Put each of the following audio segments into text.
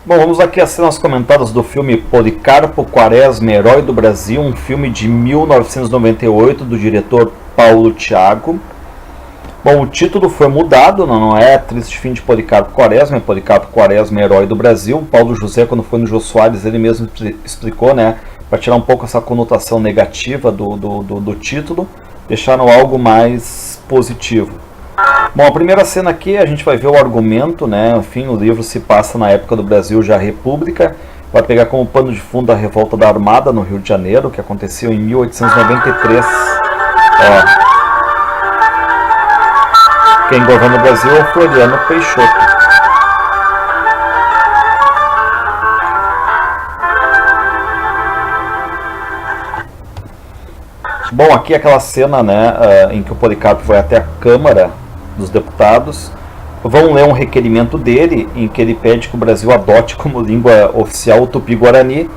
Bom, vamos aqui às cenas comentadas do filme Policarpo Quaresma, Herói do Brasil, um filme de 1998 do diretor Paulo Thiago. Bom, o título foi mudado, não é Triste Fim de Policarpo Quaresma, é Policarpo Quaresma, Herói do Brasil. Paulo José, quando foi no Jô Soares, ele mesmo explicou, né, para tirar um pouco essa conotação negativa do título, deixaram algo mais positivo. Bom, a primeira cena aqui a gente vai ver o argumento, né? Enfim, o livro se passa na época do Brasil já República, vai pegar como pano de fundo a revolta da Armada no Rio de Janeiro, que aconteceu em 1893. Ó. Quem governa o Brasil é o Floriano Peixoto. Bom, aqui é aquela cena, né, em que o Policarpo vai até a Câmara dos Deputados, vão ler um requerimento dele, em que ele pede que o Brasil adote como língua oficial o Tupi-Guarani,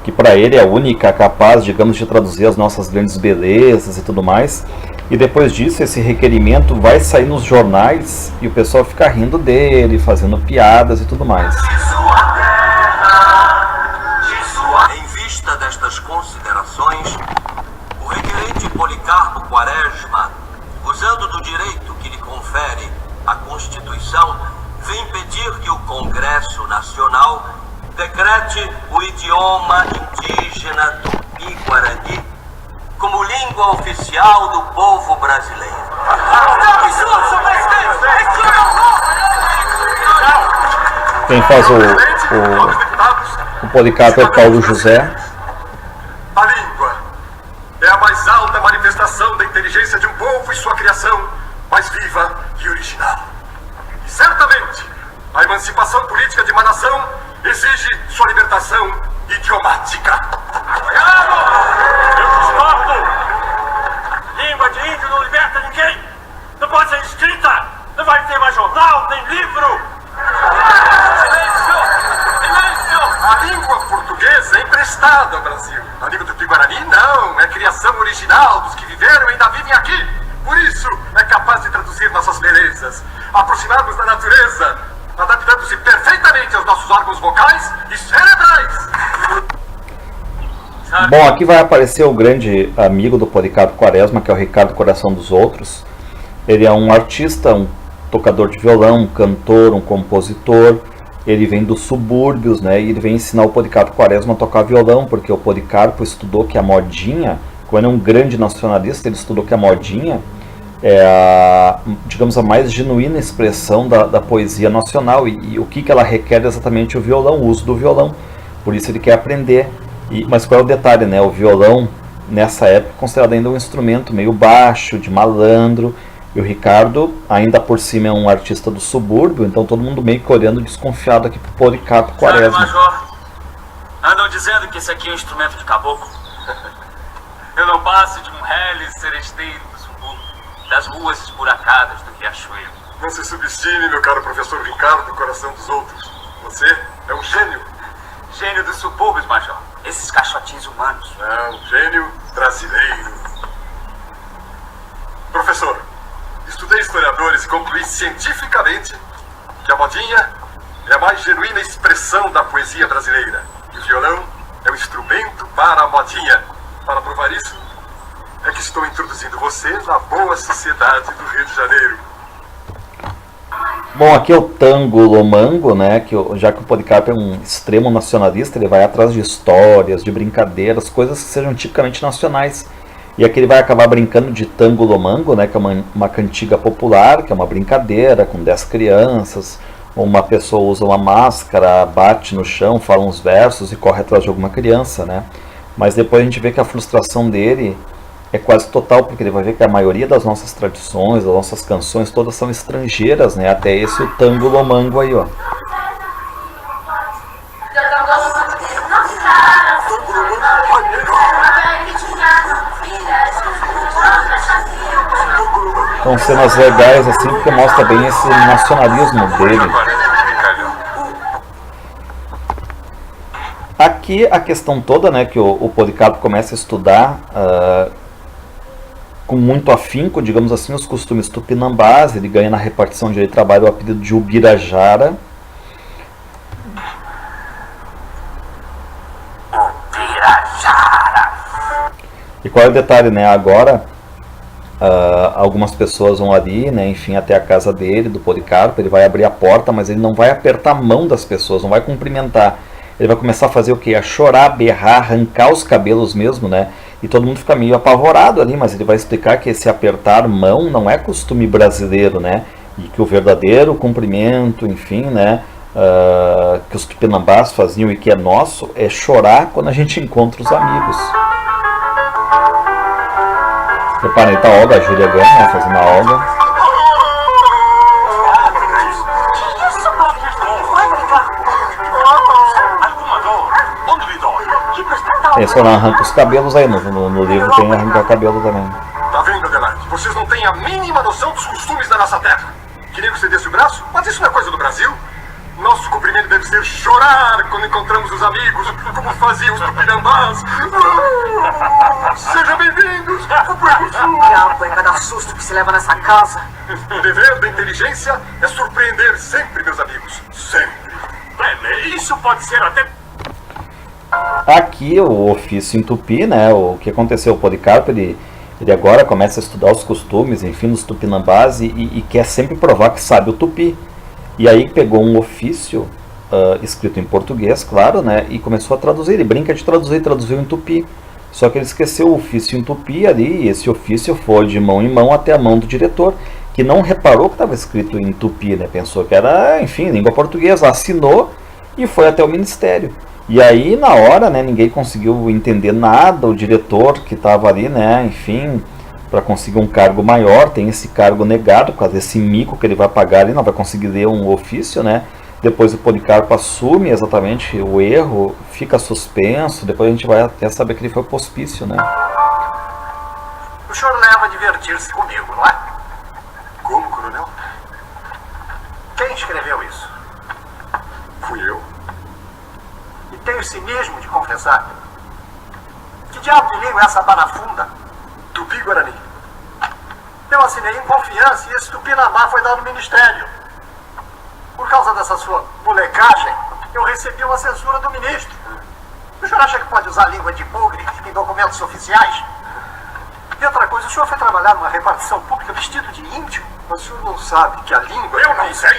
que para ele é a única capaz, digamos, de traduzir as nossas grandes belezas e tudo mais. E depois disso, esse requerimento vai sair nos jornais e o pessoal fica rindo dele, fazendo piadas e tudo mais. Em vista destas considerações, o requerente Policarpo Quaresma, usando do direito que lhe confere a Constituição, vem pedir que o Congresso Nacional decrete o idioma indígena Tupi-Guarani como língua oficial do povo brasileiro. Quem faz o Policarpo é o Paulo José. A língua é a mais alta manifestação da inteligência de um povo e sua criação mais viva e original. E certamente, a emancipação política de uma nação exige sua libertação idiomática. Eu discordo! Língua de índio não liberta ninguém! Não pode ser escrita! Não vai ter mais jornal, nem livro! Silêncio! Silêncio! A língua portuguesa é emprestada ao Brasil. A língua do Tupi-Guarani não, é criação original dos que viveram e ainda vivem aqui. Por isso, é capaz de traduzir nossas belezas, aproximarmos da natureza, adaptando-se perfeitamente aos nossos órgãos vocais e cerebrais. Bom, aqui vai aparecer o grande amigo do Policarpo Quaresma, que é o Ricardo Coração dos Outros. Ele é um artista, um tocador de violão, um cantor, um compositor. Ele vem dos subúrbios, né? E ele vem ensinar o Policarpo Quaresma a tocar violão, porque o Policarpo estudou que a modinha, quando ele é um grande nacionalista, ele estudou que a modinha é digamos, a mais genuína expressão da poesia nacional. E o que ela requer é exatamente o violão, o uso do violão. Por isso ele quer aprender. Mas qual é o detalhe, né? O violão, nessa época, é considerado ainda um instrumento meio baixo, de malandro. E o Ricardo, ainda por cima, é um artista do subúrbio, então todo mundo meio que olhando desconfiado aqui pro Policarpo Quaresma. Major, andam dizendo que esse aqui é um instrumento de caboclo. Eu não passo de um reles seresteiro do subúrbio, das ruas esburacadas do Riachuelo. Não se subestime, meu caro professor Ricardo, Coração dos Outros. Você é um gênio. Gênio dos subúrbios, Major. Esses caixotinhos humanos. Não, gênio brasileiro. Professor, estudei historiadores e concluí cientificamente que a modinha é a mais genuína expressão da poesia brasileira. E o violão é um instrumento para a modinha. Para provar isso, é que estou introduzindo você na boa sociedade do Rio de Janeiro. Bom, aqui é o Tango Lomango, né? Já que o Policarpo é um extremo nacionalista, ele vai atrás de histórias, de brincadeiras, coisas que sejam tipicamente nacionais. E aqui ele vai acabar brincando de Tango Lomango, né? Que é uma cantiga popular, que é uma brincadeira com 10 crianças. Uma pessoa usa uma máscara, bate no chão, fala uns versos e corre atrás de alguma criança, né? Mas depois a gente vê que a frustração dele é quase total, porque ele vai ver que a maioria das nossas tradições, das nossas canções, todas são estrangeiras, né? Até esse o Tango Lomango aí, ó. São cenas legais, assim, porque mostra bem esse nacionalismo dele. Aqui a questão toda, né, que o Policarpo começa a estudar com muito afinco, digamos assim, os costumes tupinambás. Ele ganha na repartição de trabalho o apelido de Ubirajara. E qual é o detalhe, né? Agora, algumas pessoas vão ali, né? Enfim, até a casa dele, do Policarpo, ele vai abrir a porta, mas ele não vai apertar a mão das pessoas, não vai cumprimentar. Ele vai começar a fazer o quê? A chorar, berrar, arrancar os cabelos mesmo, né? E todo mundo fica meio apavorado ali, mas ele vai explicar que esse apertar mão não é costume brasileiro, né? E que o verdadeiro cumprimento, enfim, né? Que os tupinambás faziam e que é nosso, é chorar quando a gente encontra os amigos. Reparem, tá a Olga, a Júlia Gama, né, fazendo a Olga. Esse não arranca os cabelos aí, no livro tem arrancar cabelo também. Tá vendo, Adelaide? Vocês não têm a mínima noção dos costumes da nossa terra. Queriam que você desse o braço? Mas isso não é coisa do Brasil. Nosso cumprimento deve ser chorar quando encontramos os amigos, como faziam os tupinambás. Sejam bem-vindos ao Povo Sul. Diabo, é cada susto que se leva nessa casa. O dever da inteligência é surpreender sempre, meus amigos. Sempre. Isso pode ser até... Aqui o ofício em tupi, né? O que aconteceu? O Policarpo, ele agora começa a estudar os costumes, enfim, dos tupinambás e quer sempre provar que sabe o tupi. E aí pegou um ofício escrito em português, claro, né? E começou a traduzir. Ele brinca de traduzir, traduziu em tupi. Só que ele esqueceu o ofício em tupi ali, e esse ofício foi de mão em mão até a mão do diretor, que não reparou que estava escrito em tupi, né? Pensou que era, enfim, língua portuguesa, assinou e foi até o ministério. E aí, na hora, né, ninguém conseguiu entender nada, o diretor que estava ali, né, enfim, para conseguir um cargo maior, tem esse cargo negado, por causa desse mico que ele vai pagar ali, não vai conseguir ler um ofício, né. Depois o Policarpo assume exatamente o erro, fica suspenso, depois a gente vai até saber que ele foi pro hospício, né. O senhor leva a divertir-se comigo, não é? Como, coronel? Quem escreveu isso? Fui eu. E tem o cinismo de confessar. Que diabo de língua é essa banafunda? Tupi-Guarani. Eu assinei em confiança e esse tupinambá foi dado no ministério. Por causa dessa sua molecagem, eu recebi uma censura do ministro. O senhor acha que pode usar língua de bugre em documentos oficiais? E outra coisa, o senhor foi trabalhar numa repartição pública vestido de índio? Mas o senhor não sabe que a língua... Eu não sei.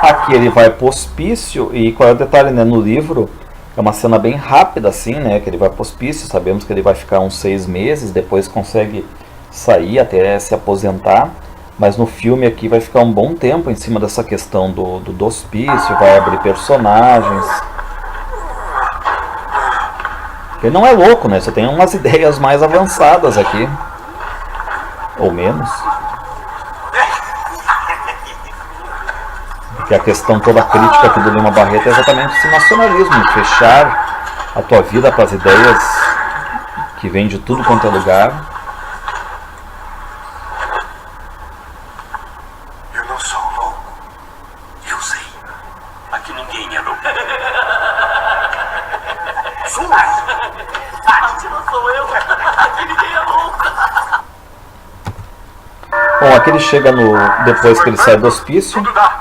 Aqui ele vai pro hospício, e qual é o detalhe, né? No livro é uma cena bem rápida assim, né? Que ele vai pro hospício, sabemos que ele vai ficar uns 6 meses, depois consegue sair até se aposentar, mas no filme aqui vai ficar um bom tempo em cima dessa questão do hospício, vai abrir personagens. Ele não é louco, né? Só tem umas ideias mais avançadas aqui, ou menos. Que a questão toda a crítica aqui do Lima Barreto é exatamente esse nacionalismo, fechar a tua vida para as ideias que vêm de tudo quanto é lugar. Eu não sou louco. Eu sei. Aqui ninguém é louco. Aqui não sou eu. Aqui ninguém é louco. Bom, aqui ele chega depois que ele sai do hospício. Tudo dá.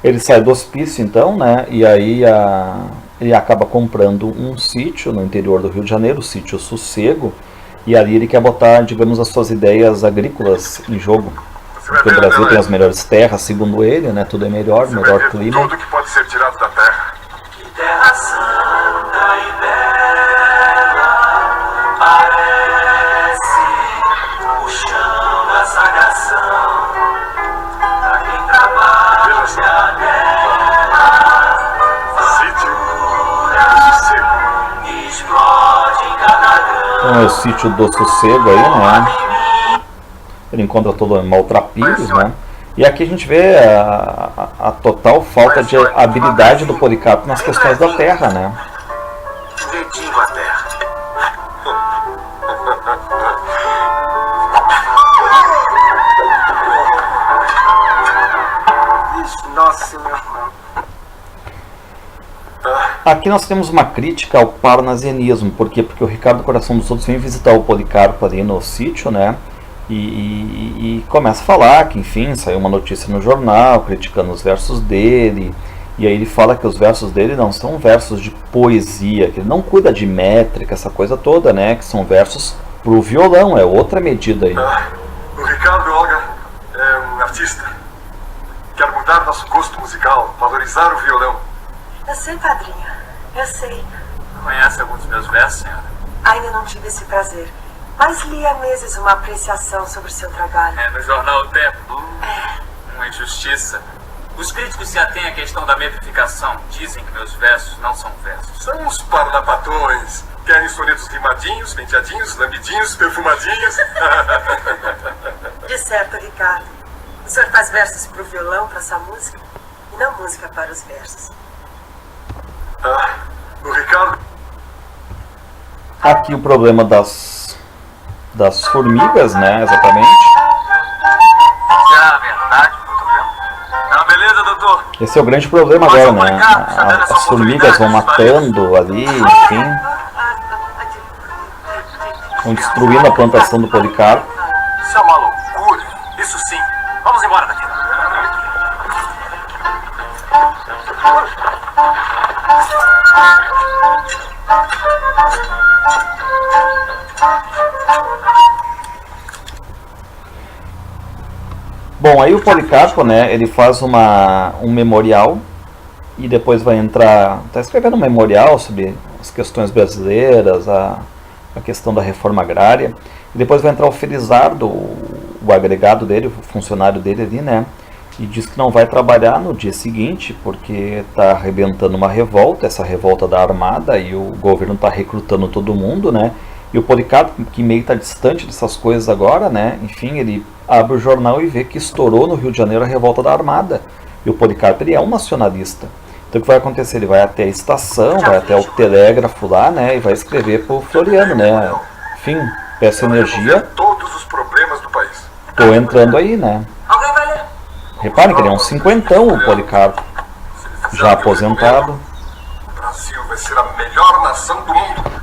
Ele sai do hospício então, né? E aí ele acaba comprando um sítio no interior do Rio de Janeiro, o sítio Sossego, e ali ele quer botar, digamos, as suas ideias agrícolas em jogo. Porque o Brasil tem as melhores terras, segundo ele, né? Tudo é melhor, melhor clima. Tudo que pode ser tirado da terra. Que terra santa e bela parece o chão da salvação. Pra quem trabalha nela, Sítio explode em cada grão. Então é o sítio do Sossego aí, né? Ele encontra todo maltrapilhos, né? E aqui a gente vê a total falta de habilidade do Policarpo nas questões da terra, né? dedinho a terra. Nossa Senhora. Aqui nós temos uma crítica ao parnasianismo. Por quê? Porque o Ricardo Coração dos Outros vem visitar o Policarpo ali no sítio, né? E começa a falar que, enfim, saiu uma notícia no jornal criticando os versos dele E aí ele fala que os versos dele não são versos de poesia, que ele não cuida de métrica, essa coisa toda, né? Que são versos pro violão, é outra medida aí. O Ricardo, Olga, é um artista. Quer mudar nosso gosto musical, valorizar o violão. Eu sei, padrinho. Eu sei. Conhece alguns dos meus versos, senhora? Ainda não tive esse prazer. Mas li há meses uma apreciação sobre o seu trabalho. É no jornal O Tempo. Uma injustiça. Os críticos se atêm à questão da metrificação. Dizem que meus versos não são versos. São uns parlapatões. Querem sonetos rimadinhos, penteadinhos, lambidinhos, perfumadinhos. De certo, Ricardo. O senhor faz versos para o violão, para essa música, e não música para os versos. O Ricardo... Aqui o problema das formigas, né, exatamente. É a verdade, doutor. Não, beleza, doutor. Esse é o grande problema agora, né? As formigas vão matando ali, enfim. Vão destruindo a plantação do Policarpo. Isso é uma loucura. Isso sim. Vamos embora daqui. Bom, aí o Policarpo, né, ele faz um memorial e depois vai entrar, está escrevendo um memorial sobre as questões brasileiras, a questão da reforma agrária, e depois vai entrar o Felizardo, o agregado dele, o funcionário dele ali, né, e diz que não vai trabalhar no dia seguinte porque está arrebentando uma revolta, essa revolta da Armada, e o governo está recrutando todo mundo, né, e o Policarpo, que meio está distante dessas coisas agora, né, enfim, ele abre o jornal e vê que estourou no Rio de Janeiro a revolta da Armada, e o Policarpo, ele é um nacionalista. Então o que vai acontecer? Ele vai até a estação, vai até o telégrafo lá, né, e vai escrever pro Floriano, né, enfim, peço energia, Todos os problemas do país. tô entrando aí, né. Alguém vai ler? Reparem que ele é um cinquentão, o Policarpo, já aposentado. O Brasil vai ser a melhor nação do mundo.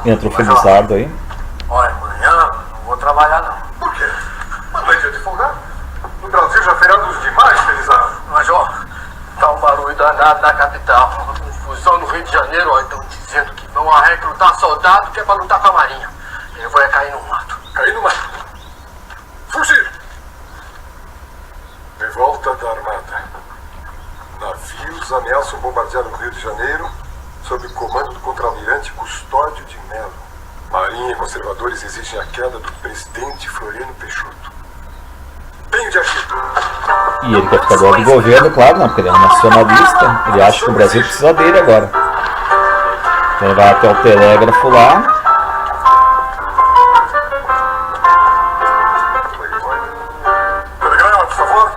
Entra o Felizardo aí. Olha, amanhã não vou trabalhar não. Por quê? Não é dia de folgar? No Brasil já feriados demais, Felizardo. Mas ó, tá um barulho danado na capital. Uma confusão no Rio de Janeiro, ó, estão dizendo que vão recrutar soldado que é pra lutar com a marinha. Eu vou cair no mato. Cair no mato. Fugir. Revolta da Armada. Navios ameaçam bombardear o Rio de Janeiro sob o comando do contra-almirante Custódio de Mello. Marinha e conservadores exigem a queda do presidente Floriano Peixoto. Tenho de agir. E ele quer ficar do lado do governo, claro, não, porque ele é um nacionalista. Ele acha que o Brasil precisa dele agora. Então ele vai até o telégrafo lá. Telegrama, por favor.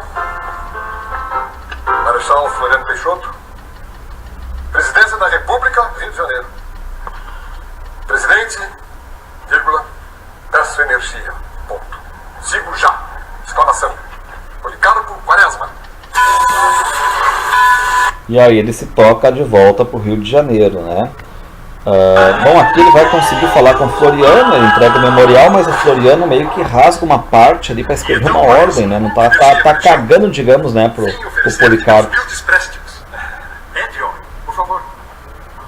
Marechal Floriano Peixoto. Presidência da República, Rio de Janeiro. Presidente, vírgula, peço energia, ponto. Sigo já, exclamação. Policarpo Quaresma. E aí ele se toca de volta pro Rio de Janeiro, né? Bom, aqui ele vai conseguir falar com o Floriano, ele entrega o memorial, mas o Floriano meio que rasga uma parte ali para escrever uma ordem, né? Não tá cagando, digamos, né, pro Policarpo. Entre, homem, por favor.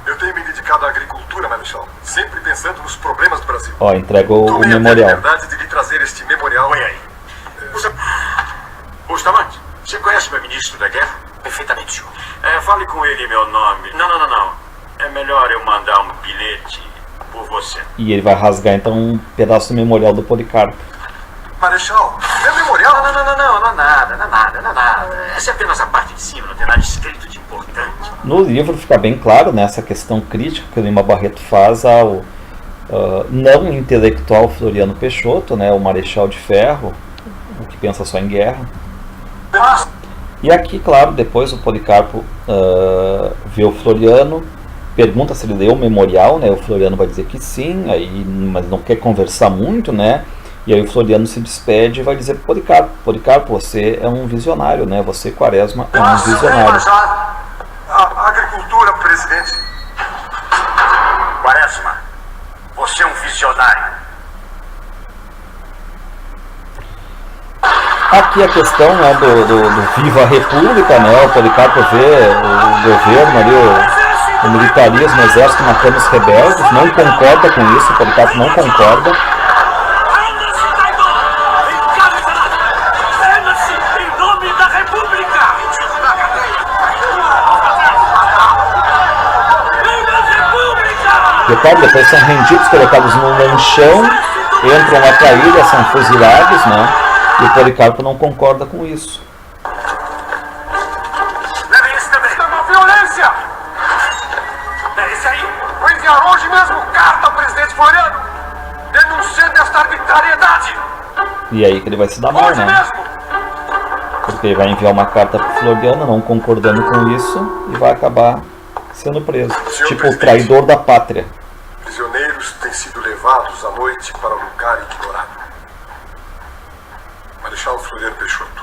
Eu tenho me dedicado à agricultura, Marechal, sempre pensando nos problemas do Brasil. Ó, entrega o Tomei a memorial. liberdade de lhe trazer este memorial. Põe aí. Bustamante, você conhece o meu ministro da guerra? Perfeitamente, senhor. Fale com ele em meu nome. Não. É melhor eu mandar um bilhete por você. E ele vai rasgar então um pedaço do memorial do Policarpo. Marechal, meu memorial? Não é nada. Essa é apenas a parte de cima, não tem nada escrito de importante. No livro fica bem claro, né, essa questão crítica que o Lima Barreto faz ao não intelectual Floriano Peixoto, né, o Marechal de Ferro, o que pensa só em guerra. E aqui, claro, depois o Policarpo vê o Floriano, pergunta se ele leu o memorial, né, o Floriano vai dizer que sim, aí, mas não quer conversar muito, né, e aí o Floriano se despede e vai dizer pro Policarpo, você é um visionário, né, você, Quaresma, é um visionário. A agricultura, presidente. Quaresma, você é um visionário. Aqui a questão, né, do Viva a República, né? O Policarpo vê o governo ali, o militarismo, o exército matando os rebeldes, não concorda com isso, o Policarpo não concorda. Em nome da República! Recorda, depois são rendidos, colocados num lanchão, entram lá pra ilha, são fuzilados, né? E o Policarpo não concorda com isso. Levem esse também. Isso é uma violência! É esse aí. Vou enviar hoje mesmo carta ao presidente Floriano, denunciando esta arbitrariedade. E aí que ele vai se dar mal, Hoje né? mesmo. Porque ele vai enviar uma carta pro Floriano, não concordando com isso, e vai acabar sendo preso. Senhor Tipo o presidente. traidor da pátria. Prisioneiros têm sido levados à noite para um lugar ignorado. Marechal Floriano Peixoto,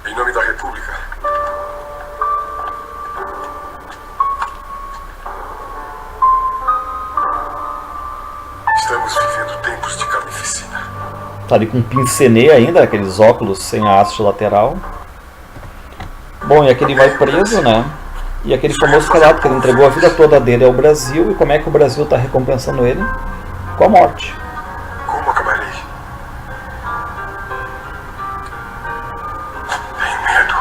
em nome da República, estamos vivendo tempos de carnificina. Tá ali com pincenê ainda, aqueles óculos sem a haste lateral. Bom, e aqui ele vai preso, né? E aquele famoso relato que ele entregou a vida toda dele ao Brasil. E como é que o Brasil está recompensando ele? Com a morte. Como acabarei? Tenho medo.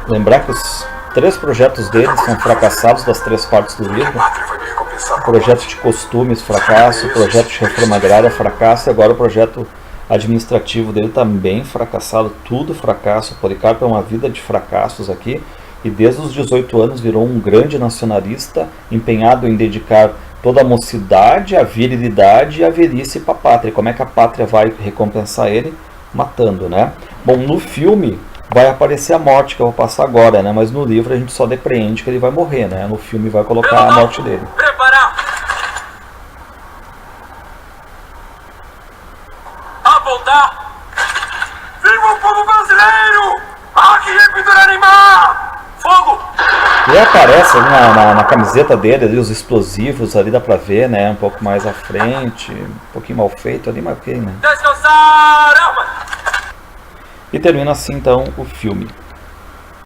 Lembrar que os 3 projetos dele são fracassados das 3 partes do A livro. pátria vai me recompensar com a Projeto morte. de costumes, fracasso. Projeto de reforma agrária, fracasso. E agora o projeto administrativo dele também fracassado. Tudo fracasso. O Policarpo é uma vida de fracassos aqui. E desde os 18 anos virou um grande nacionalista, empenhado em dedicar toda a mocidade, a virilidade e a velhice para a pátria. Como é que a pátria vai recompensar ele? Matando, né? Bom, no filme vai aparecer a morte, que eu vou passar agora, né? Mas no livro a gente só depreende que ele vai morrer, né? No filme vai colocar a morte dele. Preparar! Apontar! Viva o povo brasileiro! Aqui é Pinduranimá! Fogo! E aparece ali na camiseta dele ali, os explosivos ali, dá pra ver, né? Um pouco mais à frente, um pouquinho mal feito ali, mas ok, né? Descansar! Arma! E termina assim então o filme.